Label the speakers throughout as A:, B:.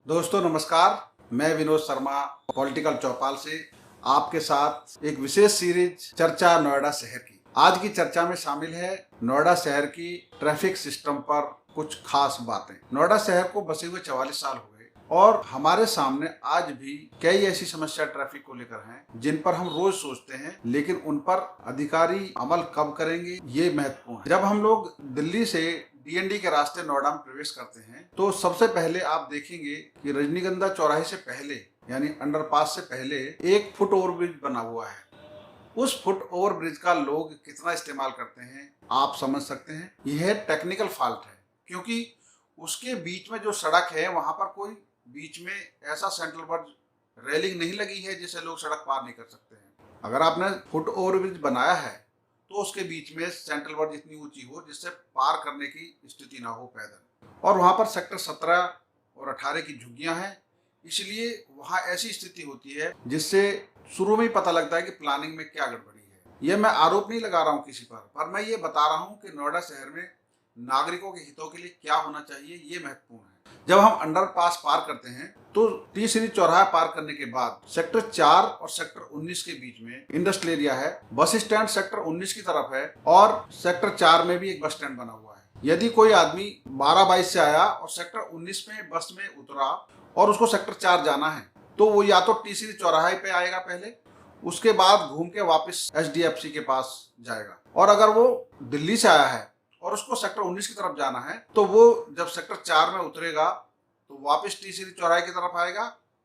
A: दोस्तों नमस्कार। मैं विनोद शर्मा पॉलिटिकल चौपाल से आपके साथ एक विशेष सीरीज चर्चा नोएडा शहर की। आज की चर्चा में शामिल है नोएडा शहर की ट्रैफिक सिस्टम पर कुछ खास बातें। नोएडा शहर को बसे हुए 44 साल हो गए और हमारे सामने आज भी कई ऐसी समस्या ट्रैफिक को लेकर हैं जिन पर हम रोज सोचते हैं, लेकिन उन पर अधिकारी अमल कब करेंगे ये महत्वपूर्ण है। जब हम लोग दिल्ली से डीएनडी के रास्ते नोएडा में प्रवेश करते हैं तो सबसे पहले आप देखेंगे कि रजनीगंधा चौराहे से पहले यानी अंडरपास से पहले एक फुट ओवरब्रिज बना हुआ है। उस फुट ओवरब्रिज का लोग कितना इस्तेमाल करते हैं आप समझ सकते हैं। यह टेक्निकल फॉल्ट है क्योंकि उसके बीच में जो सड़क है वहां पर कोई बीच में ऐसा सेंट्रल बर्ज रेलिंग नहीं लगी है जिससे लोग सड़क पार नहीं कर सकते हैं। अगर आपने फुट ओवरब्रिज बनाया है तो उसके बीच में सेंट्रल बर्ज इतनी ऊंची हो जिससे पार करने की स्थिति ना हो पैदल। और वहां पर सेक्टर 17 और 18 की झुग्गियां हैं, इसलिए वहां ऐसी स्थिति होती है जिससे शुरू में ही पता लगता है कि प्लानिंग में क्या गड़बड़ी है। यह मैं आरोप नहीं लगा रहा हूं किसी पर मैं ये बता रहा हूं कि नोएडा शहर में नागरिकों के हितों के लिए क्या होना चाहिए ये महत्वपूर्ण है। जब हम अंडरपास पार करते हैं तो टी सीरीज चौराहा पार करने के बाद सेक्टर 4 और सेक्टर 19 के बीच में इंडस्ट्रियल एरिया है। बस स्टैंड सेक्टर 19 की तरफ है और सेक्टर 4 में भी एक बस स्टैंड बना हुआ है। यदि कोई आदमी 12-22 से आया और सेक्टर 19 में बस में उतरा और उसको सेक्टर 4 जाना है तो वो या तो टी सीरीज चौराहे पे आएगा पहले, उसके बाद घूम के वापस एचडीएफसी के पास जाएगा। और अगर वो दिल्ली से आया है और उसको सेक्टर 19 की तरफ जाना है तो वो जब सेक्टर 4 में उतरेगा तो वापस टी सीरीज चौराहे की तरफ आएगा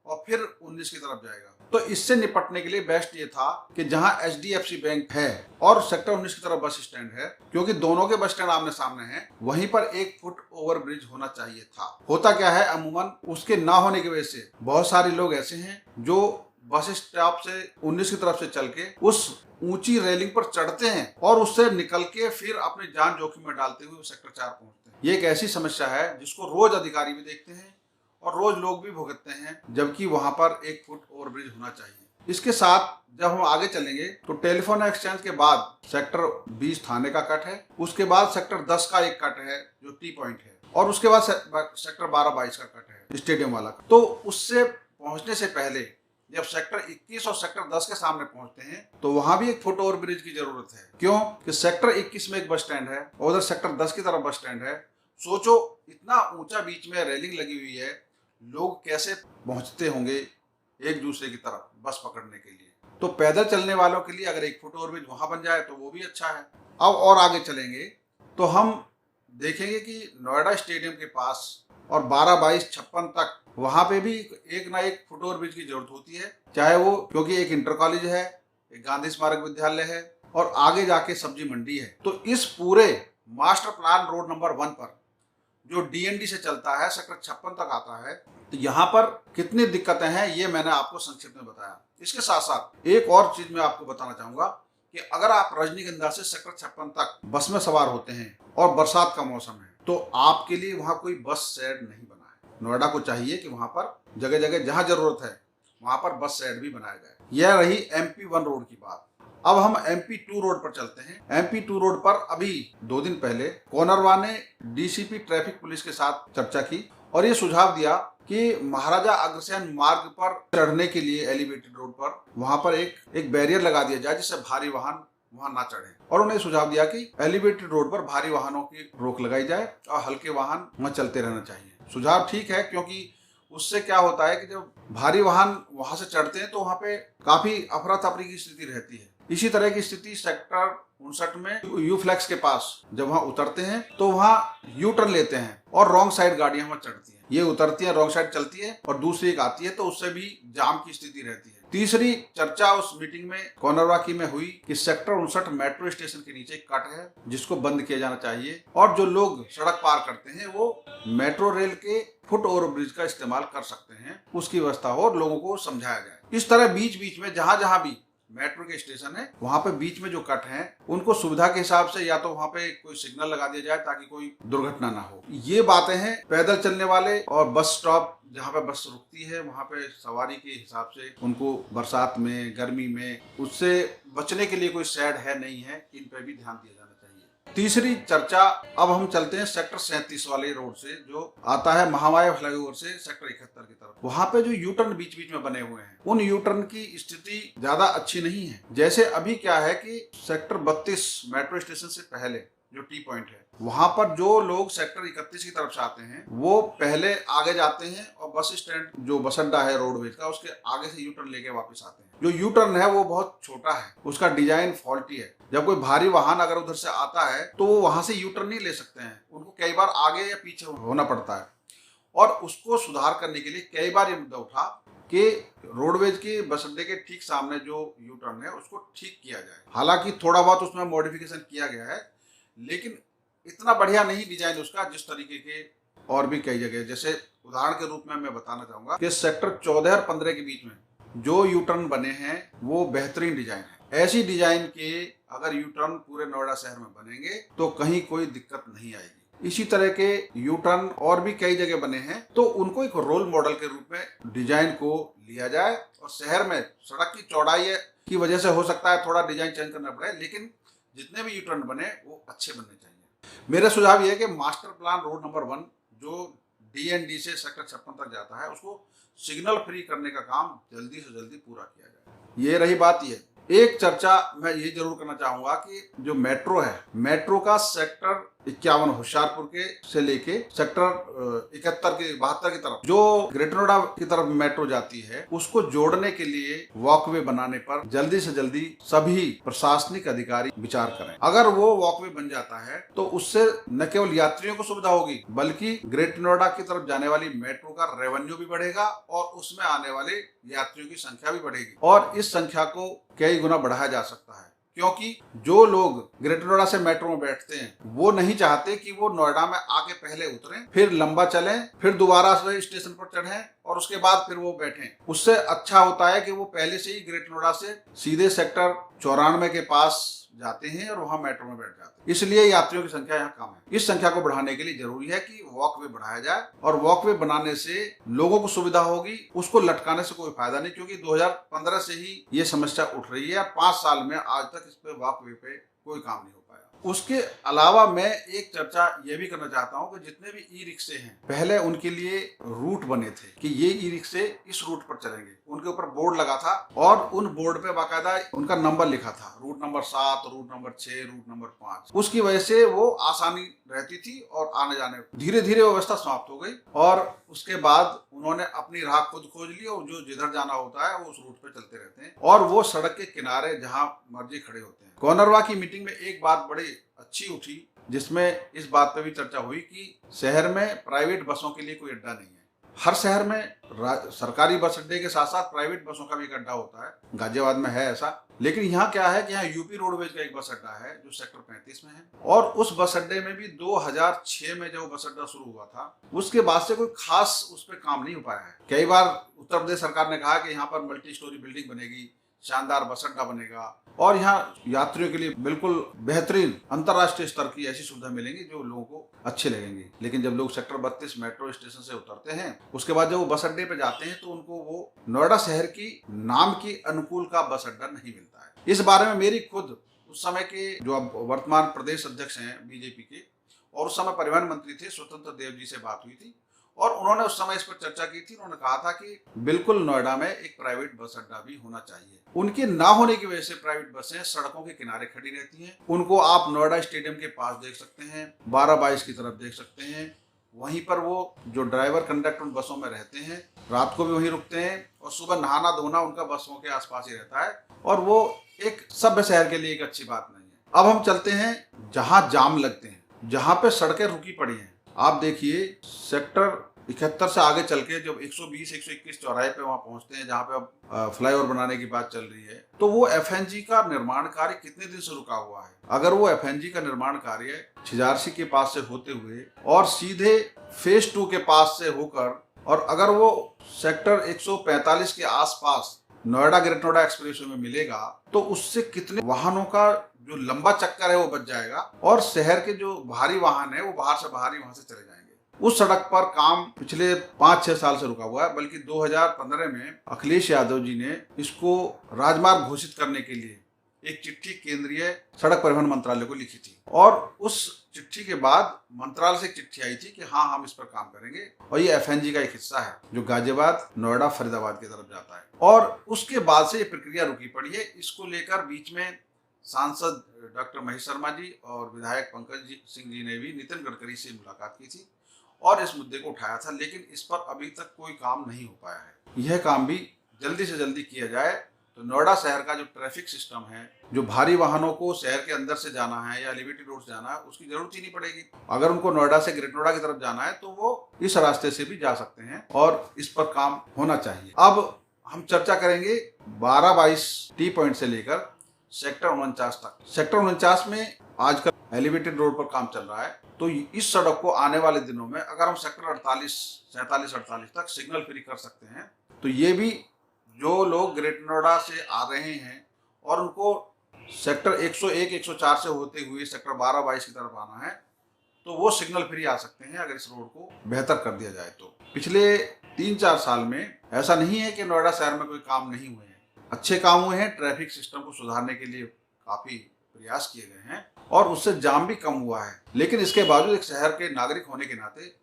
A: और फिर 19 की तरफ जाएगा। तो इससे निपटने के लिए बेस्ट ये था कि जहां एचडीएफसी बैंक है और सेक्टर 19 की तरफ बस स्टैंड है, क्योंकि दोनों के बस स्टैंड आमने सामने हैं, वहीं पर एक फुट ओवर ब्रिज होना चाहिए था। होता क्या है, अमूमन उसके ना होने की वजह से बहुत सारे लोग ऐसे हैं जो बस स्टॉप से 19 की तरफ से चल के उस ऊंची रेलिंग पर चढ़ते हैं और उससे निकल के फिर अपनी जान जोखिम में डालते हुए सेक्टर 4 पहुंचते हैं। ये एक ऐसी समस्या है जिसको रोज अधिकारी भी देखते हैं और रोज लोग भी भुगतते हैं, जबकि वहां पर एक फुट ओवरब्रिज होना चाहिए। इसके साथ जब हम आगे चलेंगे तो टेलीफोन एक्सचेंज के बाद सेक्टर 20 थाने का कट है, उसके बाद सेक्टर 10 का एक कट है जो टी पॉइंट है, और उसके बाद सेक्टर 12-22 का कट है स्टेडियम वाला। तो उससे पहुंचने से पहले जब सेक्टर 21 और सेक्टर 10 के सामने पहुंचते हैं तो वहां भी एक फुट ओवर ब्रिज की जरूरत है। क्यों कि सेक्टर 21 में एक बस स्टैंड है और उधर सेक्टर 10 की तरफ बस स्टैंड है। सोचो, इतना ऊंचा बीच में रेलिंग लगी हुई है, लोग कैसे पहुंचते होंगे एक दूसरे की तरफ बस पकड़ने के लिए। तो पैदल चलने वालों के लिए अगर एक फुट ओवर ब्रिज वहां बन जाए तो वो भी अच्छा है। अब और आगे चलेंगे तो हम देखेंगे कि नोएडा स्टेडियम के पास और 12-22-56 तक वहां पे भी एक ना एक फुट ओवर ब्रिज की जरूरत होती है, चाहे वो क्योंकि एक इंटर कॉलेज है, एक गांधी स्मारक विद्यालय है और आगे जाके सब्जी मंडी है। तो इस पूरे मास्टर प्लान रोड नंबर 1 पर जो डीएनडी से चलता है सेक्टर 56 तक आता है, तो यहाँ पर कितनी दिक्कतें हैं ये मैंने आपको संक्षिप्त में बताया। इसके साथ साथ एक और चीज मैं आपको बताना चाहूंगा कि अगर आप रजनीगंधा से सेक्टर 56 तक बस में सवार होते हैं और बरसात का मौसम है तो आपके लिए वहां कोई बस शेड नहीं बना है। नोएडा को चाहिए कि वहां पर जगह जगह जहां जरूरत है वहां पर बस शेड भी बनाया जाए। यह रही MP1 रोड की बात। अब हम MP2 रोड पर चलते हैं। MP2 रोड पर अभी 2 दिन पहले कोनरवा ने डीसीपी ट्रैफिक पुलिस के साथ चर्चा की और ये सुझाव दिया कि महाराजा अग्रसेन मार्ग पर चढ़ने के लिए एलिवेटेड रोड पर वहां पर एक बैरियर लगा दिया जाए जिससे भारी वाहन वहां ना चढ़े। और उन्हें सुझाव दिया कि एलिवेटेड रोड पर भारी वाहनों की रोक लगाई जाए और हल्के वाहन वहां चलते रहना चाहिए। सुझाव ठीक है, क्योंकि उससे क्या होता है कि जब भारी वाहन वहां से चढ़ते हैं तो वहां पे काफी अफरा तफरी की स्थिति रहती है। इसी तरह की स्थिति सेक्टर 59 में यूफ्लेक्स के पास जब वहां उतरते हैं तो वहां यू टर्न लेते हैं और रॉन्ग साइड गाड़ियां वहां चढ़ती हैं। ये उतरती है, रॉन्ग साइड चलती है और दूसरी एक आती है, तो उससे भी जाम की स्थिति रहती है। तीसरी चर्चा उस मीटिंग में कोनरवा की में हुई कि सेक्टर 59 मेट्रो स्टेशन के नीचे एक कट है जिसको बंद किया जाना चाहिए और जो लोग सड़क पार करते हैं वो मेट्रो रेल के फुट ओवर ब्रिज का इस्तेमाल कर सकते हैं, उसकी व्यवस्था हो और लोगों को समझाया जाए। इस तरह बीच बीच में जहां जहां भी मेट्रो के स्टेशन है वहां पे बीच में जो कट हैं उनको सुविधा के हिसाब से या तो वहां पे कोई सिग्नल लगा दिया जाए ताकि कोई दुर्घटना ना हो। ये बातें हैं पैदल चलने वाले और बस स्टॉप जहाँ पे बस रुकती है वहां पे सवारी के हिसाब से उनको बरसात में गर्मी में उससे बचने के लिए कोई शेड है नहीं है, इन पे भी ध्यान दिया जाना चाहिए। तीसरी चर्चा, अब हम चलते हैं सेक्टर 37 वाले रोड से, जो आता है महामाया फ्लाईओवर से सेक्टर 71 की तरफ। वहां पे जो यू टर्न बीच बीच में बने हुए हैं, उन यू टर्न की स्थिति ज्यादा अच्छी नहीं है। जैसे अभी क्या है कि सेक्टर 32 मेट्रो स्टेशन से पहले जो टी पॉइंट है, वहां पर जो लोग सेक्टर 31 की तरफ से आते हैं वो पहले आगे जाते हैं और बस स्टैंड जो बस अड्डा है रोडवेज का, उसके आगे से यू टर्न लेके वापस आते हैं। जो यू टर्न है वो बहुत छोटा है, उसका डिजाइन फॉल्टी है। जब कोई भारी वाहन अगर उधर से आता है तो वो वहां से यू टर्न नहीं ले सकते हैं, उनको कई बार आगे या पीछे होना पड़ता है। और उसको सुधार करने के लिए कई बार ये मुद्दा उठा कि रोडवेज के बस अड्डे के ठीक सामने जो यू टर्न है उसको ठीक किया जाए। हालांकि थोड़ा बहुत उसमें मॉडिफिकेशन किया गया है, लेकिन इतना बढ़िया नहीं डिजाइन उसका जिस तरीके के और भी कई जगह। जैसे उदाहरण के रूप में मैं बताना चाहूंगा कि सेक्टर 14 और 15 के बीच में जो यू टर्न बने हैं वो बेहतरीन डिजाइन है। ऐसी डिजाइन के अगर यू टर्न पूरे नोएडा शहर में बनेंगे तो कहीं कोई दिक्कत नहीं आएगी। इसी तरह के यू टर्न और भी कई जगह बने हैं, तो उनको एक रोल मॉडल के रूप में डिजाइन को लिया जाए। और शहर में सड़क की चौड़ाई की वजह से हो सकता है थोड़ा डिजाइन चेंज करना पड़े, लेकिन जितने भी यू टर्न बने वो अच्छे बनने चाहिए। मेरा सुझाव ये है कि मास्टर प्लान रोड नंबर 1 जो DND से सेक्टर 56 तक जाता है उसको सिग्नल फ्री करने का काम जल्दी से जल्दी पूरा किया जाए। ये रही बात। ये एक चर्चा मैं ये जरूर करना चाहूंगा कि जो मेट्रो है, मेट्रो का सेक्टर 51 होशियारपुर के से लेके सेक्टर 72 की तरफ जो ग्रेटर नोएडा की तरफ मेट्रो जाती है, उसको जोड़ने के लिए वॉकवे बनाने पर जल्दी से जल्दी सभी प्रशासनिक अधिकारी विचार करें। अगर वो वॉकवे बन जाता है तो उससे न केवल यात्रियों को सुविधा होगी, बल्कि ग्रेटर नोएडा की तरफ जाने वाली मेट्रो का रेवेन्यू भी बढ़ेगा और उसमें आने वाले यात्रियों की संख्या भी बढ़ेगी। और इस संख्या को कई गुना बढ़ाया जा सकता है, क्योंकि जो लोग ग्रेटर नोएडा से मेट्रो में बैठते हैं वो नहीं चाहते कि वो नोएडा में आके पहले उतरें, फिर लंबा चलें, फिर दोबारा से स्टेशन पर चढ़ें और उसके बाद फिर वो बैठें। उससे अच्छा होता है कि वो पहले से ही ग्रेटर नोएडा से सीधे सेक्टर 94 के पास जाते हैं और वहां मेट्रो में बैठ जाते हैं। इसलिए यात्रियों की संख्या यहाँ कम है। इस संख्या को बढ़ाने के लिए जरूरी है कि वॉकवे बढ़ाया जाए, और वॉकवे बनाने से लोगों को सुविधा होगी, उसको लटकाने से कोई फायदा नहीं। क्योंकि 2015 से ही ये समस्या उठ रही है, 5 साल में आज तक इस पे वॉकवे पे कोई काम नहीं हो पाया। उसके अलावा मैं एक चर्चा ये भी करना चाहता हूँ कि जितने भी ई रिक्शे हैं, पहले उनके लिए रूट बने थे कि ये ई रिक्शे इस रूट पर चलेंगे। उनके ऊपर बोर्ड लगा था और उन बोर्ड पे बाकायदा उनका नंबर लिखा था, route number 7, route number 6, route number 5। उसकी वजह से वो आसानी रहती थी और आने जाने। धीरे धीरे व्यवस्था समाप्त हो गई और उसके बाद उन्होंने अपनी राह खुद खोज ली और जो जिधर जाना होता है वो उस रूट पे चलते रहते हैं और वो सड़क के किनारे जहां मर्जी खड़े होते हैं। कॉर्नरवा की मीटिंग में एक बात बड़ी अच्छी उठी, जिसमें इस बात पे भी चर्चा हुई कि शहर में प्राइवेट बसों के लिए कोई अड्डा नहीं है। हर शहर में सरकारी बस अड्डे के साथ साथ प्राइवेट बसों का भी एक अड्डा होता है। गाजियाबाद में है ऐसा, लेकिन यहाँ क्या है कि यहाँ यूपी रोडवेज का एक बस अड्डा है जो सेक्टर 35 में है। और उस बस अड्डे में भी 2006 में जब बस अड्डा शुरू हुआ था, उसके बाद से कोई खास उस पर काम नहीं हो पाया है। कई बार उत्तर प्रदेश सरकार ने कहा कि यहाँ पर मल्टी स्टोरी बिल्डिंग बनेगी, शानदार बस अड्डा बनेगा और यहाँ यात्रियों के लिए बिल्कुल बेहतरीन अंतर्राष्ट्रीय स्तर की ऐसी सुविधा मिलेंगी जो लोगों को अच्छी लगेंगी। लेकिन जब लोग सेक्टर 32 मेट्रो स्टेशन से उतरते हैं, उसके बाद जब वो बस अड्डे पे जाते हैं तो उनको वो नोएडा शहर की नाम की अनुकूल का बस अड्डा नहीं मिलता है। इस बारे में मेरी खुद उस समय के जो अब वर्तमान प्रदेश अध्यक्ष हैं बीजेपी के और उस समय परिवहन मंत्री थे स्वतंत्र देव जी से बात हुई थी और उन्होंने उस समय इस पर चर्चा की थी। उन्होंने कहा था कि बिल्कुल नोएडा में एक प्राइवेट बस अड्डा भी होना चाहिए। उनके ना होने की वजह से प्राइवेट बसें सड़कों के किनारे खड़ी रहती हैं। उनको आप नोएडा स्टेडियम के पास देख सकते हैं, 12-22 की तरफ देख सकते हैं। वहीं पर वो जो ड्राइवर कंडक्टर उन बसों में रहते हैं, रात को भी वहीं रुकते हैं और सुबह नहाना धोना उनका बसों के आसपास ही रहता है और वो एक सभ्य शहर के लिए एक अच्छी बात नहीं है। अब हम चलते हैं जहां जाम लगते हैं, जहां पे सड़कें रुकी पड़ी हैं। आप देखिए सेक्टर 71 से आगे चल के जब 120-121 चौराहे पे वहां पहुंचते हैं जहां पे अब फ्लाईओवर बनाने की बात चल रही है, तो वो FNG का निर्माण कार्य कितने दिन से रुका हुआ है। अगर वो FNG का निर्माण कार्य छिजारसी के पास से होते हुए और सीधे फेज 2 के पास से होकर और अगर वो सेक्टर 145 के आसपास नोएडा ग्रेटर नोएडा एक्सप्रेसवे में मिलेगा तो उससे कितने वाहनों का जो लंबा चक्कर है वो बच जाएगा और शहर के जो भारी वाहन है वो बाहर से बाहर ही वहां से चले जाएंगे। उस सड़क पर काम पिछले 5-6 साल से रुका हुआ है, बल्कि 2015 में अखिलेश यादव जी ने इसको राजमार्ग घोषित करने के लिए एक चिट्ठी केंद्रीय सड़क परिवहन मंत्रालय को लिखी थी और उस चिट्ठी के बाद मंत्रालय से एक चिट्ठी आई थी कि हाँ हम इस पर काम करेंगे और ये एफएनजी का एक हिस्सा है जो गाजियाबाद, नोएडा, फरीदाबाद की तरफ जाता है। और उसके बाद से ये प्रक्रिया रुकी पड़ी है। इसको लेकर बीच में सांसद डॉक्टर महेश शर्मा जी और विधायक पंकज सिंह जी ने भी नितिन गडकरी से मुलाकात की थी और इस मुद्दे को उठाया था, लेकिन इस पर अभी तक कोई काम नहीं हो पाया है। यह काम भी जल्दी से जल्दी किया जाए तो नोएडा शहर का जो ट्रैफिक सिस्टम है, जो भारी वाहनों को शहर के अंदर से जाना है या एलिवेटेड रोड से जाना है, उसकी जरूरत ही नहीं पड़ेगी। अगर उनको नोएडा से ग्रेट नोएडा की तरफ जाना है तो वो इस रास्ते से भी जा सकते हैं और इस पर काम होना चाहिए। अब हम चर्चा करेंगे 12-22 टी पॉइंट से लेकर सेक्टर 49 तक। सेक्टर 49 में आजकल एलिवेटेड रोड पर काम चल रहा है, तो इस सड़क को आने वाले दिनों में अगर हम सेक्टर 47-48 तक सिग्नल फ्री कर सकते हैं तो ये भी जो लोग ग्रेट नोएडा से आ रहे हैं और उनको सेक्टर 101-104 से होते हुए सेक्टर 12-22 की तरफ आना है तो वो सिग्नल फ्री आ सकते हैं अगर इस रोड को बेहतर कर दिया जाए तो। पिछले 3-4 साल में ऐसा नहीं है कि नोएडा शहर में कोई काम नहीं हुए हैं, अच्छे काम हुए हैं। ट्रैफिक सिस्टम को सुधारने के लिए काफी प्रयास किए गए हैं और उससे जाम भी कम हुआ है। लेकिन इसके बावजूद एक शहर के नागरिक होने के नाते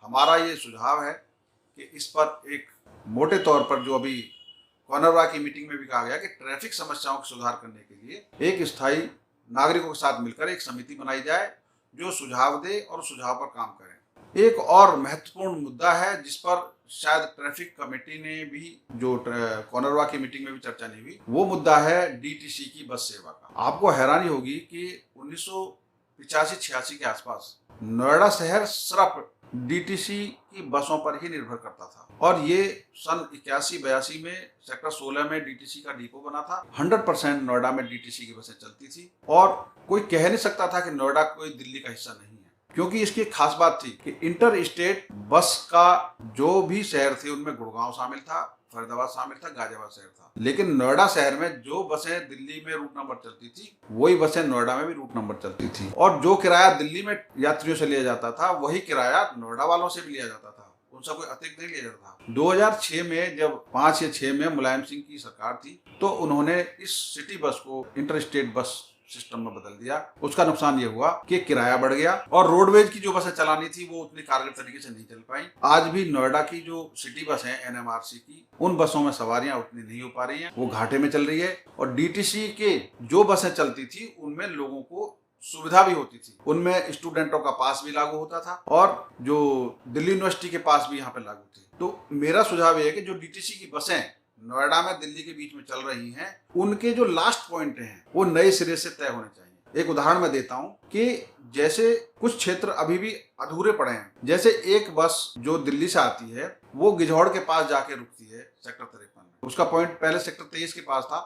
A: हमारा ये सुझाव है कि इस पर एक मोटे तौर पर, जो अभी कॉर्नरवा की मीटिंग में भी कहा गया कि ट्रैफिक समस्याओं का सुधार करने के लिए एक स्थायी नागरिकों के साथ मिलकर एक समिति बनाई जाए जो सुझाव दे और सुझाव पर काम करे। एक और महत्वपूर्ण मुद्दा है जिस पर शायद ट्रैफिक कमेटी ने भी, जो कॉर्नरवा की मीटिंग में भी चर्चा नहीं हुई, वो मुद्दा है डीटीसी की बस सेवा का। आपको हैरानी होगी कि 1985-86 के आसपास नोएडा शहर सिर्फ डीटीसी की बसों पर ही निर्भर करता था और ये सन 81-82 में सेक्टर 16 में डीटीसी का डिपो बना था। 100% नोएडा में डीटीसी की बसें चलती थी और कोई कह नहीं सकता था कि नोएडा कोई दिल्ली का हिस्सा नहीं है, क्योंकि इसकी एक खास बात थी कि इंटर स्टेट बस का जो भी शहर थे उनमें गुड़गांव शामिल था, फरीदाबाद शामिल था, गाजियाबाद शहर था। लेकिन नोएडा शहर में जो बसें दिल्ली में रूट नंबर चलती थी वही बसें नोएडा में भी रूट नंबर चलती थी और जो किराया दिल्ली में यात्रियों से लिया जाता था वही किराया नोएडा वालों से भी लिया जाता था, उनसे कोई अतिरिक्त नहीं लिया जाता था। 2006 में जब 5 या 6 में मुलायम सिंह की सरकार थी तो उन्होंने इस सिटी बस को इंटर स्टेट बस सिस्टम में बदल दिया। उसका नुकसान ये हुआ कि किराया बढ़ गया और रोडवेज की जो बसें चलानी थी वो उतनी कारगर तरीके से नहीं चल पाई। आज भी नोएडा की जो सिटी बस है एनएमआरसी की, उन बसों में सवारियां उतनी नहीं हो पा रही हैं, वो घाटे में चल रही है। और डीटीसी के जो बसें चलती थी उनमें लोगों को सुविधा भी होती थी, उनमें स्टूडेंटों का पास भी लागू होता था और जो दिल्ली यूनिवर्सिटी के पास भी यहाँ पे लागू थे। तो मेरा सुझाव ये है कि जो डीटीसी की बसें नोएडा में दिल्ली के बीच में चल रही हैं, उनके जो लास्ट पॉइंट हैं वो नए सिरे से तय होने चाहिए। एक उदाहरण मैं देता हूं कि जैसे कुछ क्षेत्र अभी भी अधूरे पड़े हैं। जैसे एक बस जो दिल्ली से आती है वो गिझौड़ के पास जाके रुकती है सेक्टर 53 में, उसका पॉइंट पहले सेक्टर 23 के पास था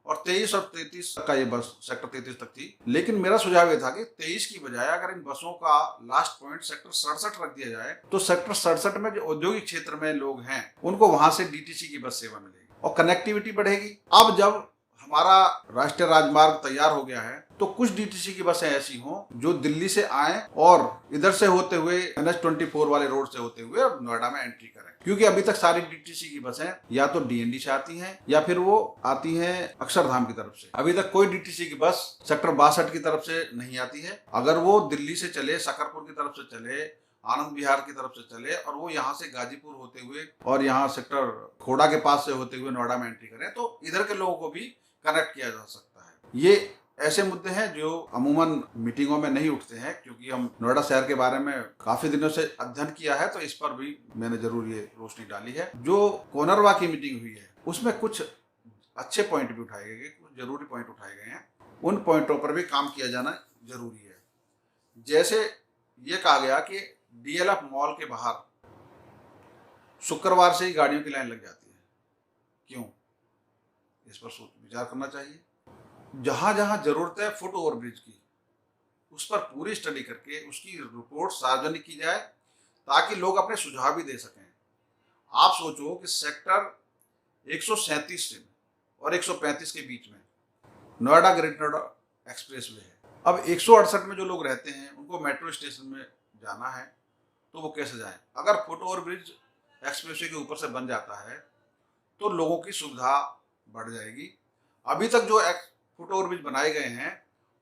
A: और 23 और 33 का ये बस सेक्टर 33 तक थी। लेकिन मेरा सुझाव ये था कि 23 की बजाय अगर इन बसों का लास्ट पॉइंट सेक्टर 67 रख दिया जाए तो सेक्टर 67 में जो औद्योगिक क्षेत्र में लोग हैं उनको वहां से डीटीसी की बस सेवा मिलेगी और कनेक्टिविटी बढ़ेगी। अब जब हमारा राष्ट्रीय राजमार्ग तैयार हो गया है तो कुछ डीटीसी की बसें ऐसी हों जो दिल्ली से आए और इधर से होते हुए NH-24 वाले रोड से होते हुए नोएडा में एंट्री करें, क्योंकि अभी तक सारी डीटीसी की बसें या तो डीएनडी से आती हैं या फिर वो आती हैं अक्षरधाम की तरफ से। अभी तक कोई डीटीसी की बस सेक्टर 62 की तरफ से नहीं आती है। अगर वो दिल्ली से चले, शकरपुर की तरफ से चले, आनंद विहार की तरफ से चले और वो यहाँ से गाजीपुर होते हुए और यहाँ सेक्टर खोड़ा के पास से होते हुए नोएडा में एंट्री करें तो इधर के लोगों को भी कनेक्ट किया जा सकता है। ये ऐसे मुद्दे हैं जो अमूमन मीटिंगों में नहीं उठते हैं, क्योंकि हम नोएडा शहर के बारे में काफी दिनों से अध्ययन किया है तो इस पर भी मैंने जरूर ये रोशनी डाली है। जो कॉर्नरवा की मीटिंग हुई है उसमें कुछ अच्छे पॉइंट भी उठाए गए, कुछ जरूरी पॉइंट उठाए गए हैं, उन पॉइंटों पर भी काम किया जाना जरूरी है। जैसे ये कहा गया कि डीएलएफ मॉल के बाहर शुक्रवार से ही गाड़ियों की लाइन लग जाती है, क्यों? इस पर सोच विचार करना चाहिए। जहां जहां जरूरत है फुट ओवरब्रिज की, उस पर पूरी स्टडी करके उसकी रिपोर्ट सार्वजनिक की जाए ताकि लोग अपने सुझाव भी दे सकें। आप सोचो कि सेक्टर 137 से और 135 के बीच में Noida great Noida express way है। अब 168 में जो लोग रहते हैं उनको मेट्रो स्टेशन में जाना है तो वो कैसे जाएं? अगर फुट ओवरब्रिज एक्सप्रेसवे के ऊपर से बन जाता है तो लोगों की सुविधा बढ़ जाएगी। अभी तक जो फुट ओवरब्रिज बनाए गए हैं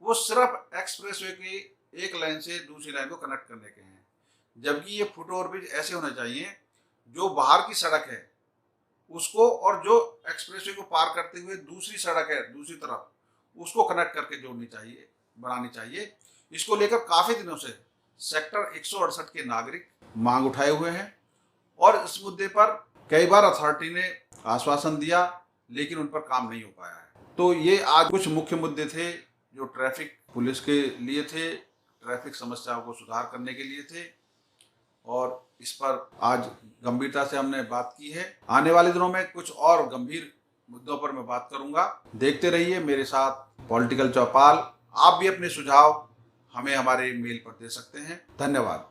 A: वो सिर्फ एक्सप्रेसवे की एक लाइन से दूसरी लाइन को कनेक्ट करने के हैं, जबकि ये फुट ओवरब्रिज ऐसे होने चाहिए जो बाहर की सड़क है उसको और जो एक्सप्रेसवे को पार करते हुए दूसरी सड़क है दूसरी तरफ उसको कनेक्ट करके बनानी चाहिए। इसको लेकर काफी दिनों से सेक्टर 168 के नागरिक मांग उठाए हुए हैं और इस मुद्दे पर कई बार अथॉरिटी ने आश्वासन दिया लेकिन उन पर काम नहीं हो पाया है। तो ये आज कुछ मुख्य मुद्दे थे जो ट्रैफिक पुलिस के लिए थे, ट्रैफिक समस्याओं को सुधार करने के लिए थे और इस पर आज गंभीरता से हमने बात की है। आने वाले दिनों में कुछ और गंभीर मुद्दों पर मैं बात करूंगा। देखते रहिए मेरे साथ पॉलिटिकल चौपाल। आप भी अपने सुझाव हमें हमारे मेल पर दे सकते हैं। धन्यवाद।